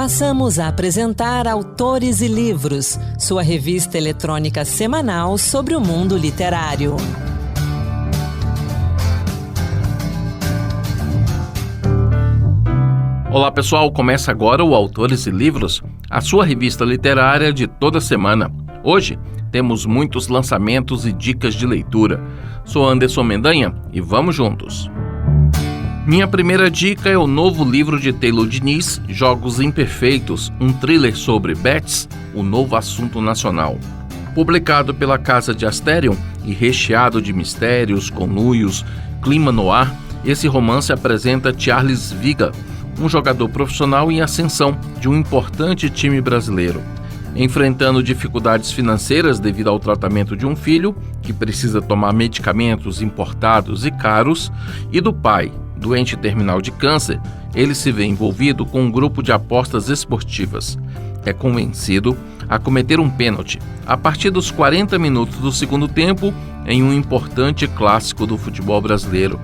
Passamos a apresentar Autores e Livros, sua revista eletrônica semanal sobre o mundo literário. Olá pessoal, começa agora o Autores e Livros, a sua revista literária de toda semana. Hoje temos muitos lançamentos e dicas de leitura. Sou Anderson Mendanha e vamos juntos. Minha primeira dica é o novo livro de Taylor Diniz, Jogos Imperfeitos, um thriller sobre bets, o novo assunto nacional. Publicado pela Casa de Asterion e recheado de mistérios, conluios, clima no ar, esse romance apresenta Charles Viga, um jogador profissional em ascensão de um importante time brasileiro. Enfrentando dificuldades financeiras devido ao tratamento de um filho, que precisa tomar medicamentos importados e caros, e do pai, doente terminal de câncer, ele se vê envolvido com um grupo de apostas esportivas. É convencido a cometer um pênalti a partir dos 40 minutos do segundo tempo em um importante clássico do futebol brasileiro.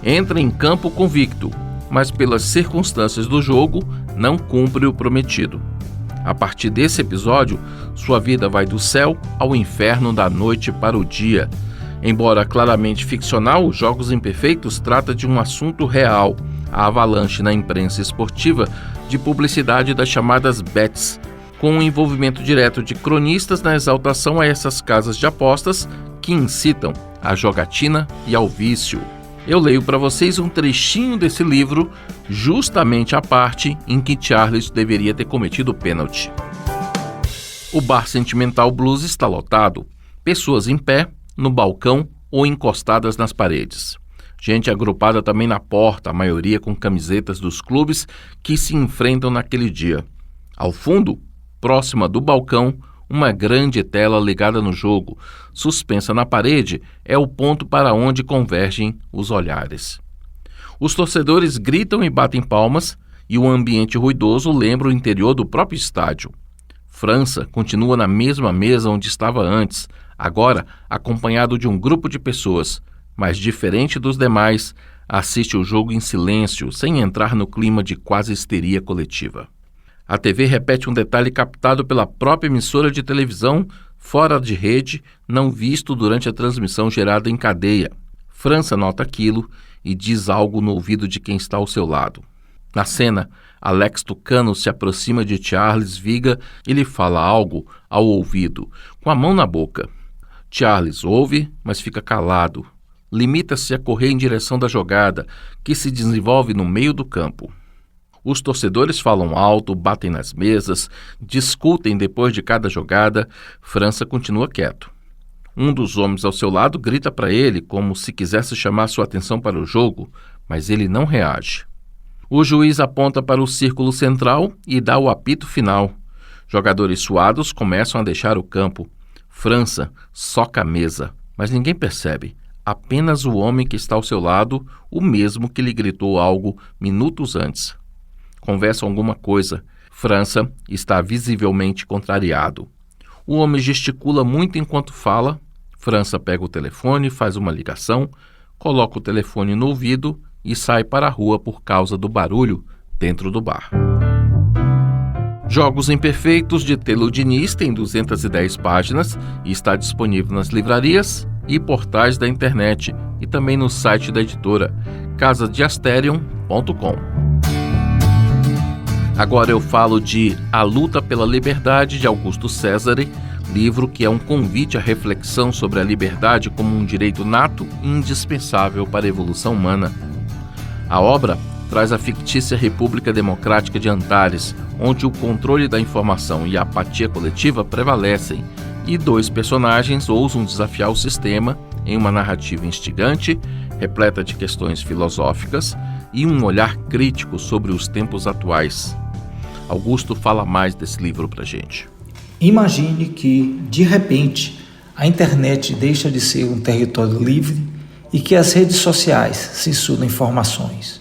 Entra em campo convicto, mas pelas circunstâncias do jogo não cumpre o prometido. A partir desse episódio, sua vida vai do céu ao inferno, da noite para o dia. Embora claramente ficcional, Jogos Imperfeitos trata de um assunto real, a avalanche na imprensa esportiva de publicidade das chamadas bets, com o envolvimento direto de cronistas na exaltação a essas casas de apostas que incitam à jogatina e ao vício. Eu leio para vocês um trechinho desse livro, justamente a parte em que Charles deveria ter cometido o pênalti. O bar Sentimental Blues está lotado, pessoas em pé, no balcão ou encostadas nas paredes. Gente agrupada também na porta, a maioria com camisetas dos clubes que se enfrentam naquele dia. Ao fundo, próxima do balcão, uma grande tela ligada no jogo, suspensa na parede, é o ponto para onde convergem os olhares. Os torcedores gritam e batem palmas, e o ambiente ruidoso lembra o interior do próprio estádio. França continua na mesma mesa onde estava antes, agora acompanhado de um grupo de pessoas, mas diferente dos demais, assiste o jogo em silêncio, sem entrar no clima de quase histeria coletiva. A TV repete um detalhe captado pela própria emissora de televisão, fora de rede, não visto durante a transmissão gerada em cadeia. França nota aquilo e diz algo no ouvido de quem está ao seu lado. Na cena, Alex Tucano se aproxima de Charles Viga e lhe fala algo ao ouvido, com a mão na boca. Charles ouve, mas fica calado. Limita-se a correr em direção da jogada, que se desenvolve no meio do campo. Os torcedores falam alto, batem nas mesas, discutem depois de cada jogada. França continua quieto. Um dos homens ao seu lado grita para ele como se quisesse chamar sua atenção para o jogo, mas ele não reage. O juiz aponta para o círculo central e dá o apito final. Jogadores suados começam a deixar o campo. França soca a mesa, mas ninguém percebe. Apenas o homem que está ao seu lado, o mesmo que lhe gritou algo minutos antes. Conversam alguma coisa. França está visivelmente contrariado. O homem gesticula muito enquanto fala. França pega o telefone, faz uma ligação, coloca o telefone no ouvido e sai para a rua por causa do barulho dentro do bar. Jogos Imperfeitos, de Taylor Diniz, tem 210 páginas e está disponível nas livrarias e portais da internet e também no site da editora, casadeasterion.com. Agora eu falo de A Luta pela Liberdade, de Augusto Cesare, livro que é um convite à reflexão sobre a liberdade como um direito nato e indispensável para a evolução humana. A obra traz a fictícia República Democrática de Antares, onde o controle da informação e a apatia coletiva prevalecem, e dois personagens ousam desafiar o sistema em uma narrativa instigante, repleta de questões filosóficas e um olhar crítico sobre os tempos atuais. Augusto fala mais desse livro pra gente. Imagine que, de repente, a internet deixa de ser um território livre e que as redes sociais censuram informações.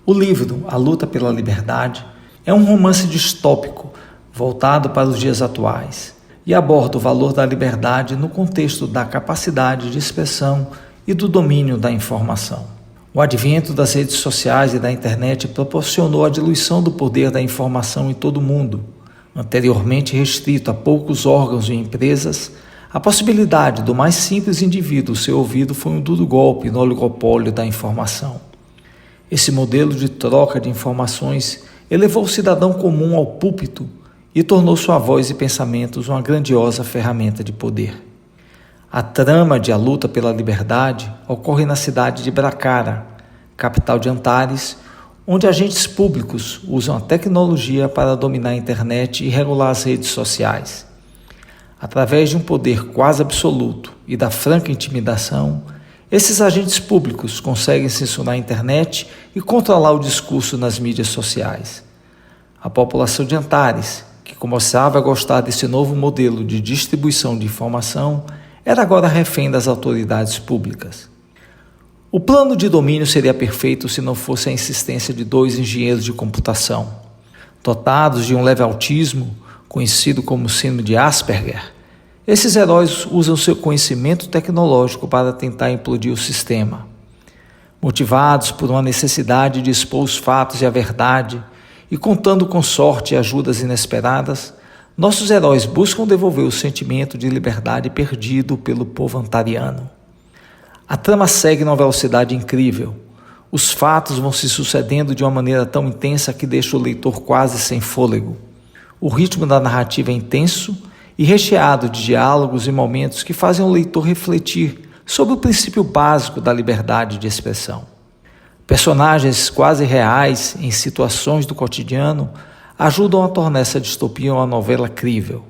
O livro A Luta pela Liberdade é um romance distópico voltado para os dias atuais e aborda o valor da liberdade no contexto da capacidade de expressão e do domínio da informação. O advento das redes sociais e da internet proporcionou a diluição do poder da informação em todo o mundo. Anteriormente restrito a poucos órgãos e empresas, a possibilidade do mais simples indivíduo ser ouvido foi um duro golpe no oligopólio da informação. Esse modelo de troca de informações elevou o cidadão comum ao púlpito e tornou sua voz e pensamentos uma grandiosa ferramenta de poder. A trama de A Luta pela Liberdade ocorre na cidade de Bracara, capital de Antares, onde agentes públicos usam a tecnologia para dominar a internet e regular as redes sociais. Através de um poder quase absoluto e da franca intimidação, esses agentes públicos conseguem censurar a internet e controlar o discurso nas mídias sociais. A população de Antares, que começava a gostar desse novo modelo de distribuição de informação, era agora refém das autoridades públicas. O plano de domínio seria perfeito se não fosse a insistência de 2 engenheiros de computação. Dotados de um leve autismo, conhecido como síndrome de Asperger, esses heróis usam seu conhecimento tecnológico para tentar implodir o sistema. Motivados por uma necessidade de expor os fatos e a verdade, e contando com sorte e ajudas inesperadas, nossos heróis buscam devolver o sentimento de liberdade perdido pelo povo antariano. A trama segue numa velocidade incrível. Os fatos vão se sucedendo de uma maneira tão intensa que deixa o leitor quase sem fôlego. O ritmo da narrativa é intenso e recheado de diálogos e momentos que fazem o leitor refletir sobre o princípio básico da liberdade de expressão. Personagens quase reais em situações do cotidiano ajudam a tornar essa distopia uma novela crível.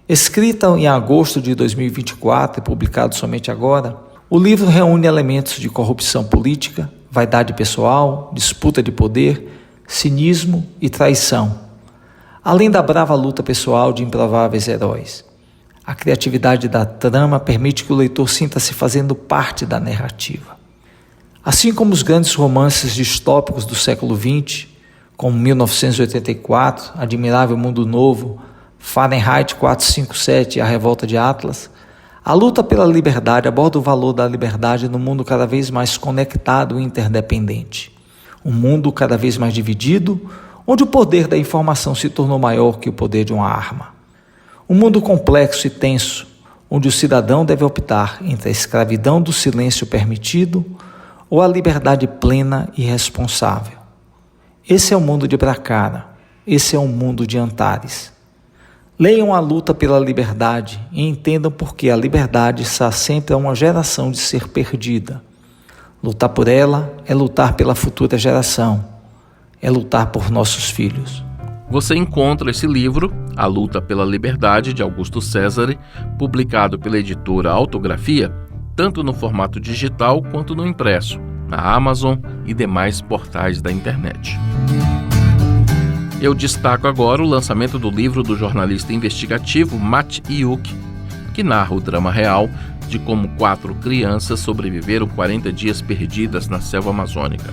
Escrita em agosto de 2024 e publicado somente agora, o livro reúne elementos de corrupção política, vaidade pessoal, disputa de poder, cinismo e traição, além da brava luta pessoal de improváveis heróis. A criatividade da trama permite que o leitor sinta-se fazendo parte da narrativa. Assim como os grandes romances distópicos do século XX, como 1984, Admirável Mundo Novo, Fahrenheit 457 e A Revolta de Atlas, A Luta pela Liberdade aborda o valor da liberdade no mundo cada vez mais conectado e interdependente. Um mundo cada vez mais dividido, onde o poder da informação se tornou maior que o poder de uma arma. Um mundo complexo e tenso, onde o cidadão deve optar entre a escravidão do silêncio permitido ou a liberdade plena e responsável. Esse é o mundo de Bracara, esse é o mundo de Antares. Leiam A Luta pela Liberdade e entendam por que a liberdade está sempre a uma geração de ser perdida. Lutar por ela é lutar pela futura geração, é lutar por nossos filhos. Você encontra esse livro, A Luta pela Liberdade, de Augusto César, publicado pela editora Autografia, tanto no formato digital quanto no impresso, na Amazon e demais portais da internet. Eu destaco agora o lançamento do livro do jornalista investigativo Matt Iuk, que narra o drama real de como 4 crianças sobreviveram 40 dias perdidas na selva amazônica.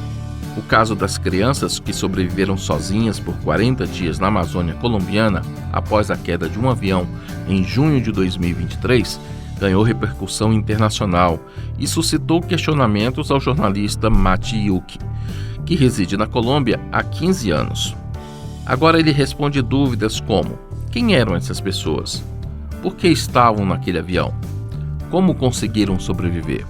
O caso das crianças que sobreviveram sozinhas por 40 dias na Amazônia colombiana após a queda de um avião em junho de 2023 ganhou repercussão internacional e suscitou questionamentos ao jornalista Matt Iuk, que reside na Colômbia há 15 anos. Agora ele responde dúvidas como: quem eram essas pessoas? Por que estavam naquele avião? Como conseguiram sobreviver?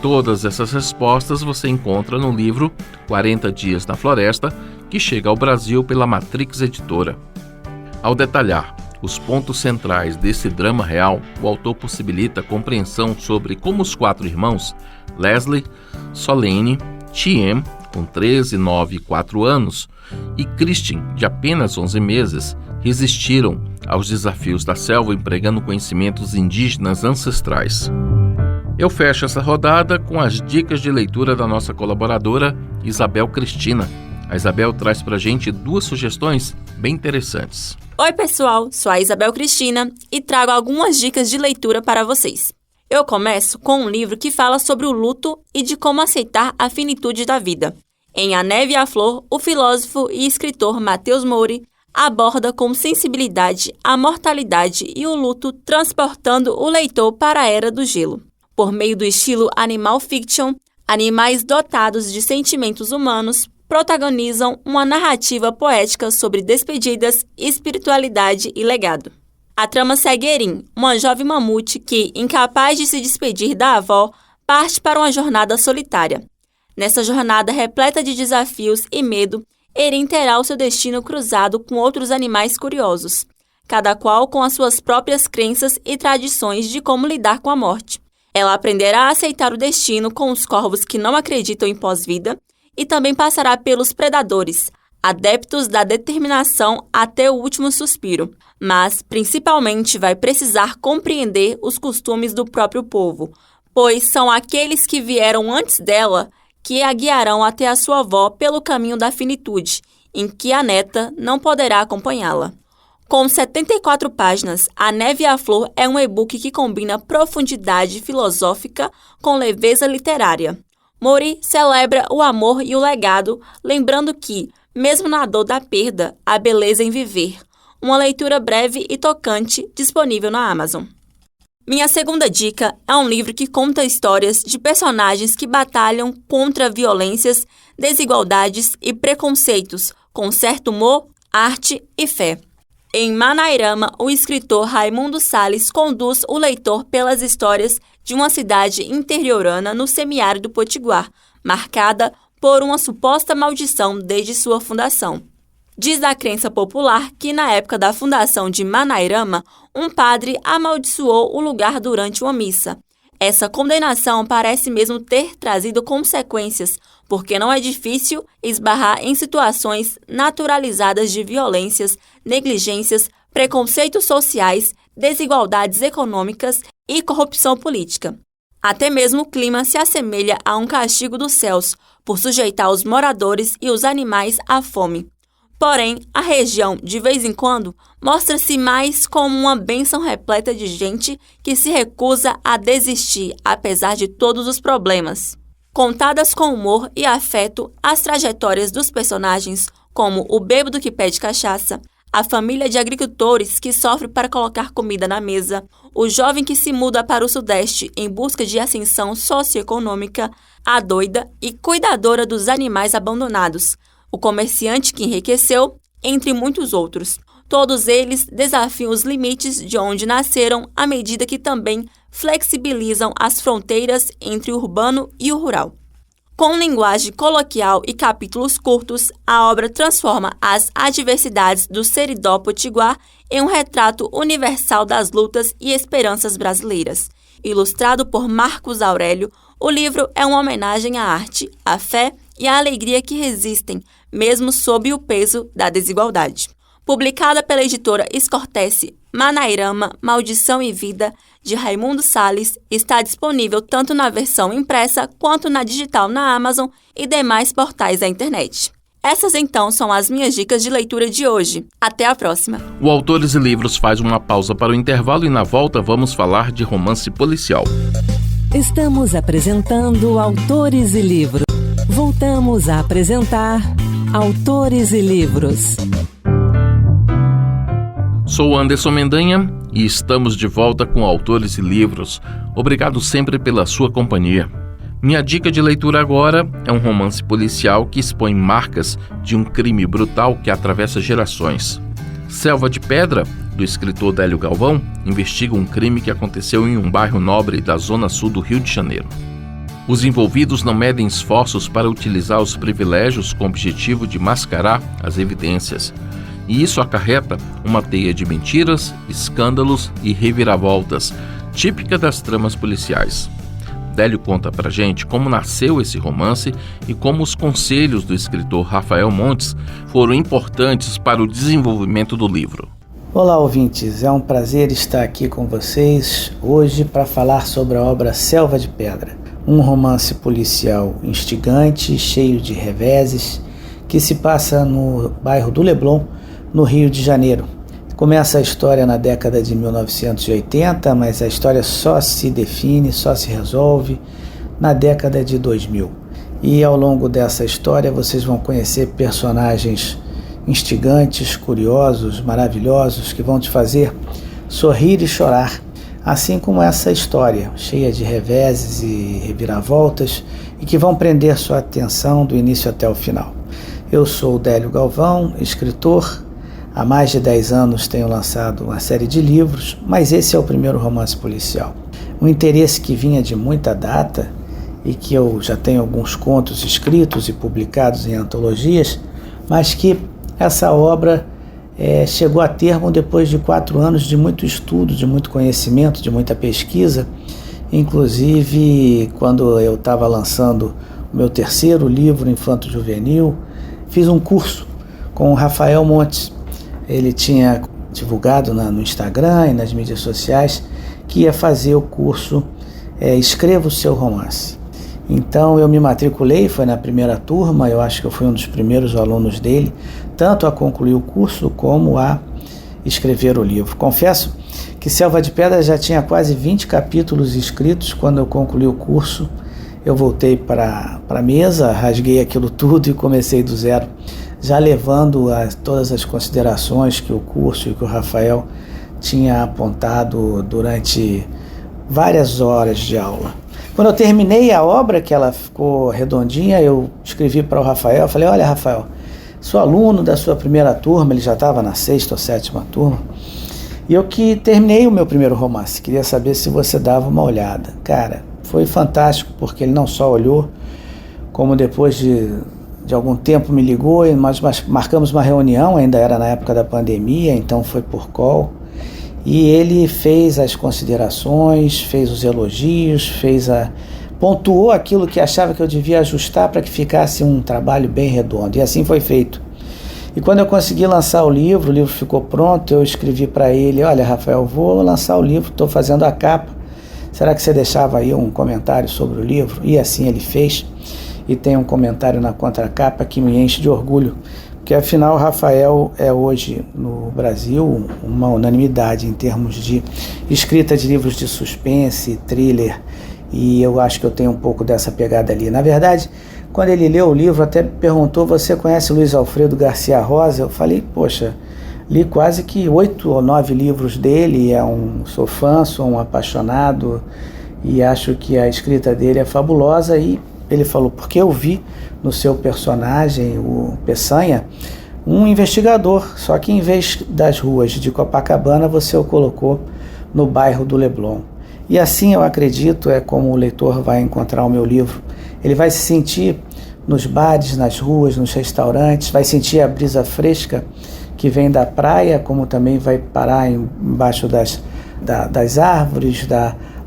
Todas essas respostas você encontra no livro 40 Dias na Floresta, que chega ao Brasil pela Matrix Editora. Ao detalhar os pontos centrais desse drama real, o autor possibilita a compreensão sobre como os 4 irmãos, Leslie, Solene, Tiem, com 13, 9 e 4 anos, e Christian, de apenas 11 meses, resistiram aos desafios da selva empregando conhecimentos indígenas ancestrais. Eu fecho essa rodada com as dicas de leitura da nossa colaboradora Isabel Cristina. A Isabel traz pra gente 2 sugestões bem interessantes. Oi pessoal, sou a Isabel Cristina e trago algumas dicas de leitura para vocês. Eu começo com um livro que fala sobre o luto e de como aceitar a finitude da vida. Em A Neve e a Flor, o filósofo e escritor Matheus Mori aborda com sensibilidade a mortalidade e o luto, transportando o leitor para a Era do Gelo. Por meio do estilo animal fiction, Animais dotados de sentimentos humanos protagonizam uma narrativa poética sobre despedidas, espiritualidade e legado. A trama segue Erin, uma jovem mamute que, incapaz de se despedir da avó, parte para uma jornada solitária. Nessa jornada repleta de desafios e medo, Erin terá o seu destino cruzado com outros animais curiosos, cada qual com as suas próprias crenças e tradições de como lidar com a morte. Ela aprenderá a aceitar o destino com os corvos que não acreditam em pós-vida e também passará pelos predadores, adeptos da determinação até o último suspiro, mas principalmente vai precisar compreender os costumes do próprio povo, pois são aqueles que vieram antes dela que a guiarão até a sua avó pelo caminho da finitude, em que a neta não poderá acompanhá-la. Com 74 páginas, A Neve e a Flor é um e-book que combina profundidade filosófica com leveza literária. Mori celebra o amor e o legado, lembrando que, mesmo na dor da perda, há beleza em viver. Uma leitura breve e tocante disponível na Amazon. Minha segunda dica é um livro que conta histórias de personagens que batalham contra violências, desigualdades e preconceitos, com certo humor, arte e fé. Em Manairama, o escritor Raimundo Salles conduz o leitor pelas histórias de uma cidade interiorana no semiárido potiguar, marcada por uma suposta maldição desde sua fundação. Diz a crença popular que, na época da fundação de Manairama, um padre amaldiçoou o lugar durante uma missa. Essa condenação parece mesmo ter trazido consequências, porque não é difícil esbarrar em situações naturalizadas de violências, negligências, preconceitos sociais, desigualdades econômicas e corrupção política. Até mesmo o clima se assemelha a um castigo dos céus, por sujeitar os moradores e os animais à fome. Porém, a região, de vez em quando, mostra-se mais como uma bênção repleta de gente que se recusa a desistir, apesar de todos os problemas. Contadas com humor e afeto, as trajetórias dos personagens, como o bêbado que pede cachaça, a família de agricultores que sofre para colocar comida na mesa, o jovem que se muda para o Sudeste em busca de ascensão socioeconômica, a doida e cuidadora dos animais abandonados, o comerciante que enriqueceu, entre muitos outros. Todos eles desafiam os limites de onde nasceram à medida que também flexibilizam as fronteiras entre o urbano e o rural. Com linguagem coloquial e capítulos curtos, a obra transforma as adversidades do Seridó Potiguar em um retrato universal das lutas e esperanças brasileiras. Ilustrado por Marcos Aurélio, o livro é uma homenagem à arte, à fé e à alegria que resistem, mesmo sob o peso da desigualdade. Publicada pela editora Escortece, Manairama, Maldição e Vida, de Raimundo Salles, está disponível tanto na versão impressa quanto na digital na Amazon e demais portais da internet. Essas então são as minhas dicas de leitura de hoje. Até a próxima! O Autores e Livros faz uma pausa para o intervalo e na volta vamos falar de romance policial. Estamos apresentando Autores e Livros. Voltamos a apresentar Autores e Livros. Sou Anderson Mendanha e estamos de volta com Autores e Livros. Obrigado sempre pela sua companhia. Minha dica de leitura agora é um romance policial que expõe marcas de um crime brutal que atravessa gerações. Selva de Pedra, do escritor Délio Galvão, investiga um crime que aconteceu em um bairro nobre da zona sul do Rio de Janeiro. Os envolvidos não medem esforços para utilizar os privilégios com o objetivo de mascarar as evidências. E isso acarreta uma teia de mentiras, escândalos e reviravoltas, típica das tramas policiais. Délio conta pra gente como nasceu esse romance e como os conselhos do escritor Rafael Montes foram importantes para o desenvolvimento do livro. Olá, ouvintes, é um prazer estar aqui com vocês hoje para falar sobre a obra Selva de Pedra, um romance policial instigante, cheio de reveses, que se passa no bairro do Leblon, no Rio de Janeiro. Começa a história na década de 1980, mas a história só se define, só se resolve na década de 2000. E ao longo dessa história vocês vão conhecer personagens instigantes, curiosos, maravilhosos, que vão te fazer sorrir e chorar assim como essa história, cheia de reveses e reviravoltas, e que vão prender sua atenção do início até o final. Eu sou Délio Galvão, escritor. Há mais de 10 anos tenho lançado uma série de livros, mas esse é o primeiro romance policial. Um interesse que vinha de muita data e que eu já tenho alguns contos escritos e publicados em antologias, mas que essa obra chegou a termo depois de 4 anos de muito estudo, de muito conhecimento, de muita pesquisa. Inclusive, quando eu estava lançando o meu terceiro livro, Infanto Juvenil, fiz um curso com o Rafael Montes. Ele tinha divulgado no Instagram e nas mídias sociais que ia fazer o curso Escreva o Seu Romance. Então eu me matriculei, foi na primeira turma, eu acho que eu fui um dos primeiros alunos dele, tanto a concluir o curso como a escrever o livro. Confesso que Selva de Pedra já tinha quase 20 capítulos escritos. Quando eu concluí o curso, eu voltei para a mesa, rasguei aquilo tudo e comecei do zero, já levando todas as considerações que o curso e que o Rafael tinha apontado durante várias horas de aula. Quando eu terminei a obra, que ela ficou redondinha, eu escrevi para o Rafael, falei: olha, Rafael, sou aluno da sua primeira turma, ele já estava na 6ª ou 7ª turma, e eu que terminei o meu primeiro romance, queria saber se você dava uma olhada. Cara, foi fantástico, porque ele não só olhou, como depois de algum tempo me ligou, e nós marcamos uma reunião, ainda era na época da pandemia, então foi por call, e ele fez as considerações, fez os elogios, pontuou aquilo que achava que eu devia ajustar para que ficasse um trabalho bem redondo, e assim foi feito. E quando eu consegui lançar o livro ficou pronto, eu escrevi para ele: olha, Rafael, vou lançar o livro, estou fazendo a capa, será que você deixava aí um comentário sobre o livro? E assim ele fez, e tem um comentário na contracapa que me enche de orgulho, porque afinal o Rafael é hoje no Brasil uma unanimidade em termos de escrita de livros de suspense, thriller, e eu acho que eu tenho um pouco dessa pegada ali. Na verdade, quando ele leu o livro, até perguntou: você conhece Luiz Alfredo Garcia Rosa? Eu falei: poxa, li quase que 8 ou 9 livros dele, sou fã, sou um apaixonado, e acho que a escrita dele é fabulosa. E ele falou: porque eu vi no seu personagem, o Peçanha, um investigador, só que em vez das ruas de Copacabana, você o colocou no bairro do Leblon. E assim, eu acredito, é como o leitor vai encontrar o meu livro. Ele vai se sentir nos bares, nas ruas, nos restaurantes, vai sentir a brisa fresca que vem da praia, como também vai parar embaixo das árvores,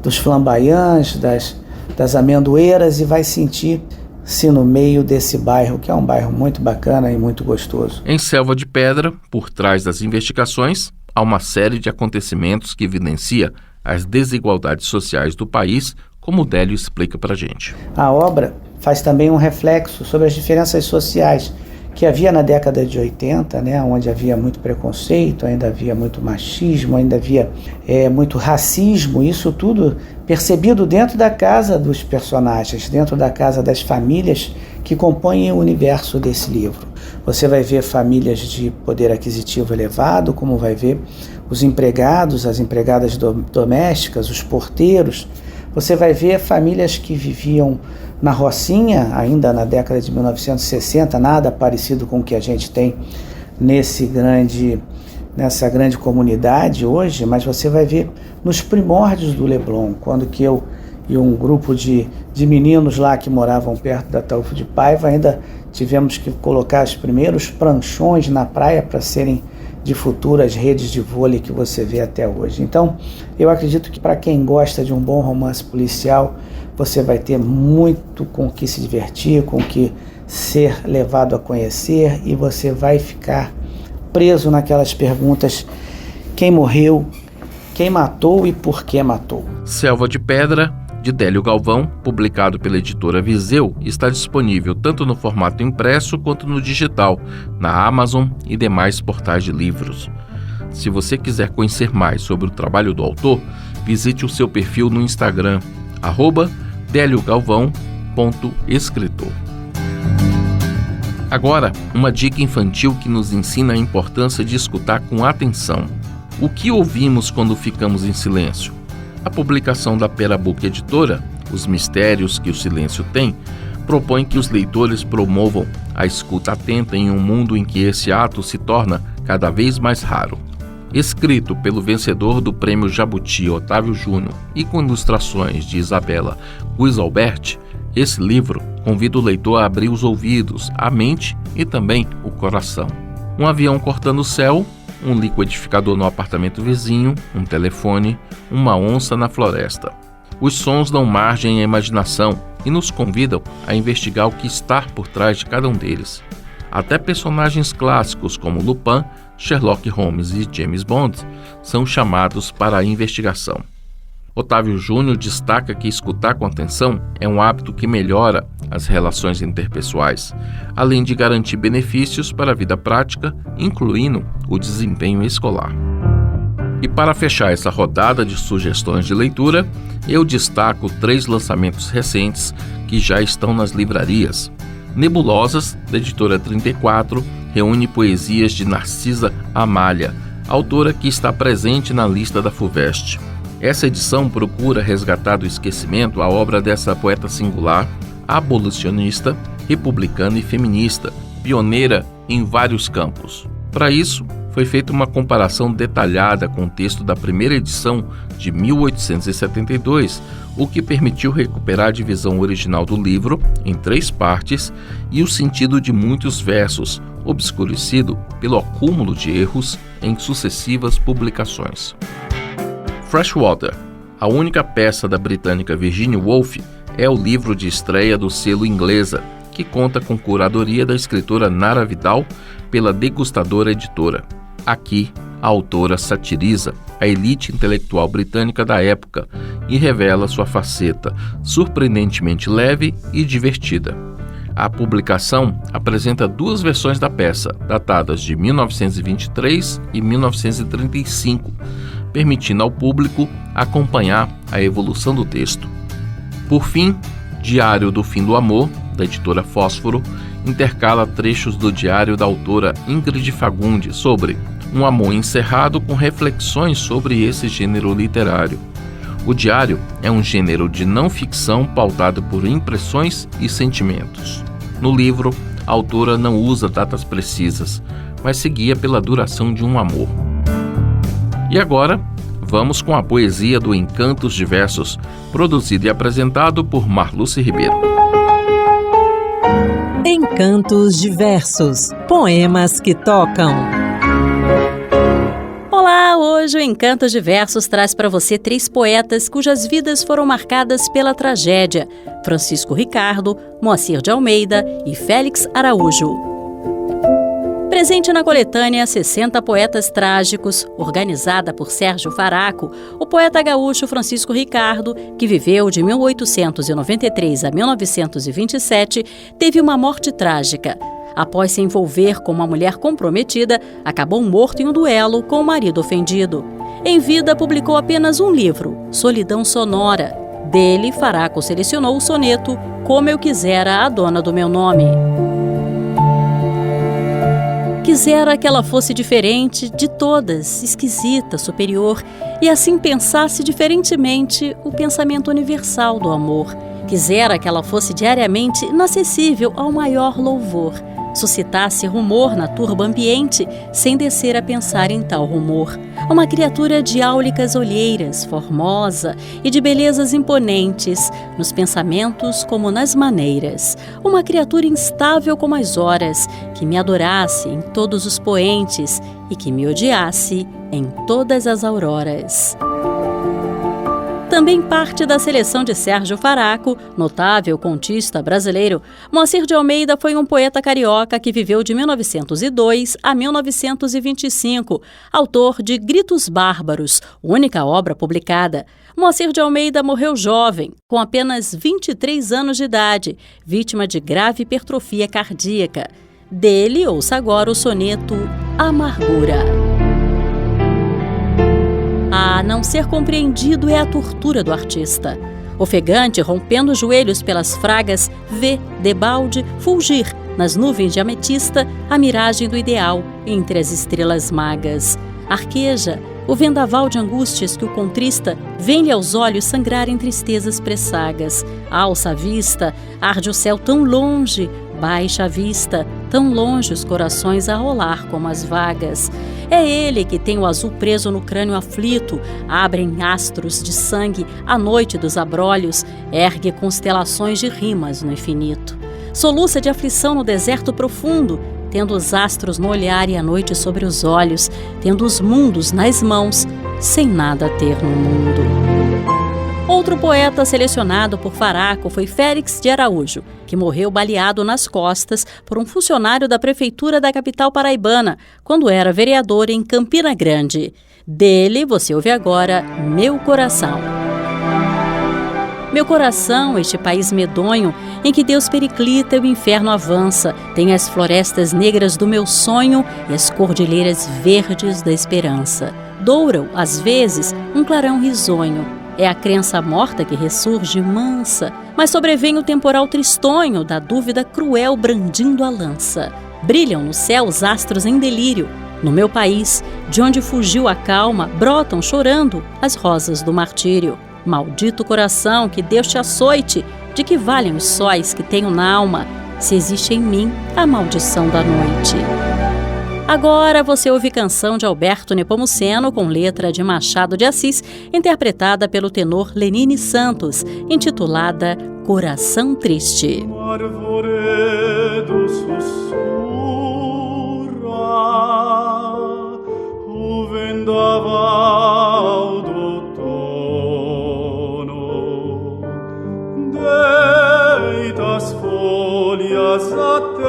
dos flamboyants, das amendoeiras, e vai sentir-se no meio desse bairro, que é um bairro muito bacana e muito gostoso. Em Selva de Pedra, por trás das investigações, há uma série de acontecimentos que evidencia as desigualdades sociais do país, como o Délio explica para a gente. A obra faz também um reflexo sobre as diferenças sociais que havia na década de 80, onde havia muito preconceito, ainda havia muito machismo, ainda havia muito racismo, isso tudo percebido dentro da casa dos personagens, dentro da casa das famílias que compõem o universo desse livro. Você vai ver famílias de poder aquisitivo elevado, como vai ver os empregados, as empregadas domésticas, os porteiros. Você vai ver famílias que viviam na rocinha, ainda na década de 1960, nada parecido com o que a gente tem nessa grande comunidade hoje, mas você vai ver nos primórdios do Leblon, quando que eu e um grupo de meninos lá que moravam perto da Ataúfo de Paiva ainda tivemos que colocar os primeiros pranchões na praia para serem de futuras redes de vôlei que você vê até hoje. Então, eu acredito que para quem gosta de um bom romance policial, você vai ter muito com o que se divertir, com o que ser levado a conhecer, e você vai ficar preso naquelas perguntas: quem morreu, quem matou e por que matou. Selva de Pedra, de Délio Galvão, publicado pela editora Viseu, está disponível tanto no formato impresso quanto no digital, na Amazon e demais portais de livros. Se você quiser conhecer mais sobre o trabalho do autor, visite o seu perfil no Instagram, @deliogalvão.escritor. Agora, uma dica infantil que nos ensina a importância de escutar com atenção. O que ouvimos quando ficamos em silêncio? A publicação da Perabook Editora, Os Mistérios que o Silêncio Tem, propõe que os leitores promovam a escuta atenta em um mundo em que esse ato se torna cada vez mais raro. Escrito pelo vencedor do Prêmio Jabuti, Otávio Júnior, e com ilustrações de Isabela Guisalberti, esse livro convida o leitor a abrir os ouvidos, a mente e também o coração. Um avião cortando o céu, um liquidificador no apartamento vizinho, um telefone, uma onça na floresta. Os sons dão margem à imaginação e nos convidam a investigar o que está por trás de cada um deles. Até personagens clássicos como Lupin, Sherlock Holmes e James Bond são chamados para a investigação. Otávio Júnior destaca que escutar com atenção é um hábito que melhora as relações interpessoais, além de garantir benefícios para a vida prática, incluindo o desempenho escolar. E para fechar essa rodada de sugestões de leitura, eu destaco 3 lançamentos recentes que já estão nas livrarias. Nebulosas, da editora 34, reúne poesias de Narcisa Amália, autora que está presente na lista da FUVEST. Essa edição procura resgatar do esquecimento a obra dessa poeta singular, abolicionista, republicana e feminista, pioneira em vários campos. Para isso, foi feita uma comparação detalhada com o texto da primeira edição de 1872, o que permitiu recuperar a divisão original do livro, em 3 partes, e o sentido de muitos versos, obscurecido pelo acúmulo de erros em sucessivas publicações. Freshwater, a única peça da britânica Virginia Woolf, é o livro de estreia do selo Inglesa, que conta com curadoria da escritora Nara Vidal pela Degustadora Editora. Aqui, a autora satiriza a elite intelectual britânica da época e revela sua faceta surpreendentemente leve e divertida. A publicação apresenta 2 versões da peça, datadas de 1923 e 1935, permitindo ao público acompanhar a evolução do texto. Por fim, Diário do Fim do Amor, da editora Fósforo, intercala trechos do diário da autora Ingrid Fagundes sobre um amor encerrado com reflexões sobre esse gênero literário. O diário é um gênero de não ficção pautado por impressões e sentimentos. No livro, a autora não usa datas precisas, mas se guia pela duração de um amor. E agora, vamos com a poesia do Encantos de Versos, produzido e apresentado por Marluce Ribeiro. Encantos de Versos, poemas que tocam. Olá, hoje o Encantos de Versos traz para você 3 poetas cujas vidas foram marcadas pela tragédia: Francisco Ricardo, Moacir de Almeida e Félix Araújo. Presente na coletânea 60 Poetas Trágicos, organizada por Sérgio Faraco, o poeta gaúcho Francisco Ricardo, que viveu de 1893 a 1927, teve uma morte trágica. Após se envolver com uma mulher comprometida, acabou morto em um duelo com o marido ofendido. Em vida, publicou apenas um livro, Solidão Sonora. Dele, Faraco selecionou o soneto Como Eu Quisera a Dona do Meu Nome. Quisera que ela fosse diferente de todas, esquisita, superior, e assim pensasse diferentemente o pensamento universal do amor. Quisera que ela fosse diariamente inacessível ao maior louvor, suscitasse rumor na turba ambiente, sem descer a pensar em tal rumor. Uma criatura de áulicas olheiras, formosa e de belezas imponentes, nos pensamentos como nas maneiras. Uma criatura instável como as horas, que me adorasse em todos os poentes e que me odiasse em todas as auroras. Também parte da seleção de Sérgio Faraco, notável contista brasileiro, Moacir de Almeida foi um poeta carioca que viveu de 1902 a 1925, autor de Gritos Bárbaros, única obra publicada. Moacir de Almeida morreu jovem, com apenas 23 anos de idade, vítima de grave hipertrofia cardíaca. Dele, ouça agora o soneto Amargura. A não ser compreendido é a tortura do artista. Ofegante, rompendo os joelhos pelas fragas, vê, debalde, fulgir, nas nuvens de ametista, a miragem do ideal entre as estrelas magas. Arqueja, O vendaval de angústias que o contrista vem-lhe aos olhos sangrar em tristezas presságas. Alça a vista, arde o céu tão longe, baixa a vista, tão longe os corações a rolar como as vagas. É ele que tem o azul preso no crânio aflito, abre em astros de sangue a noite dos abrolhos, ergue constelações de rimas no infinito. Soluça de aflição no deserto profundo, tendo os astros no olhar e a noite sobre os olhos, tendo os mundos nas mãos, sem nada ter no mundo. Outro poeta selecionado por Faraco foi Félix de Araújo, que morreu baleado nas costas por um funcionário da prefeitura da capital paraibana, quando era vereador em Campina Grande. Dele, você ouve agora Meu Coração. Meu coração, este país medonho, em que Deus periclita e o inferno avança, tem as florestas negras do meu sonho e as cordilheiras verdes da esperança. Douram, às vezes, um clarão risonho. É a crença morta que ressurge mansa, mas sobrevém o temporal tristonho da dúvida cruel brandindo a lança. Brilham no céu os astros em delírio. No meu país, de onde fugiu a calma, brotam chorando as rosas do martírio. Maldito coração, que Deus te açoite, de que valem os sóis que tenho na alma, se existe em mim a maldição da noite. Agora você ouve canção de Alberto Nepomuceno com letra de Machado de Assis, interpretada pelo tenor Lenine Santos, intitulada Coração Triste. O arvoredo sussurra, o vendaval do outono deita as folhas à terra,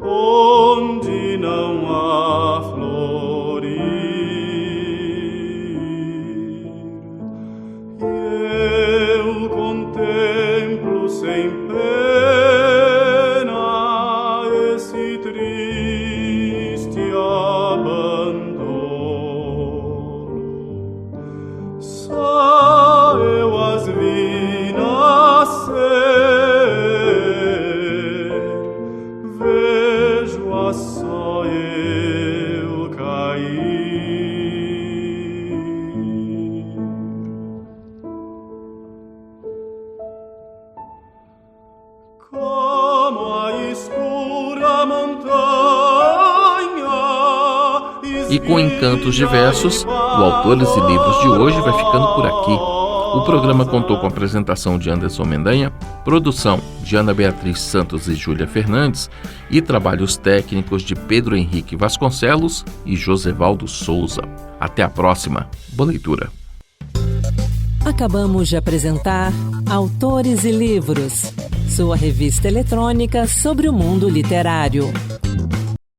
onde não há florir. E eu contemplo sem pena esse triste abandono. Só eu as vi nascer, vejo a só eu cair. Como a escura montanha. E com Encantos Diversos, o Autores e Livros de hoje vai ficando por aqui. O programa contou com a apresentação de Anderson Mendanha, produção de Ana Beatriz Santos e Júlia Fernandes e trabalhos técnicos de Pedro Henrique Vasconcelos e Josevaldo Souza. Até a próxima. Boa leitura. Acabamos de apresentar Autores e Livros, sua revista eletrônica sobre o mundo literário.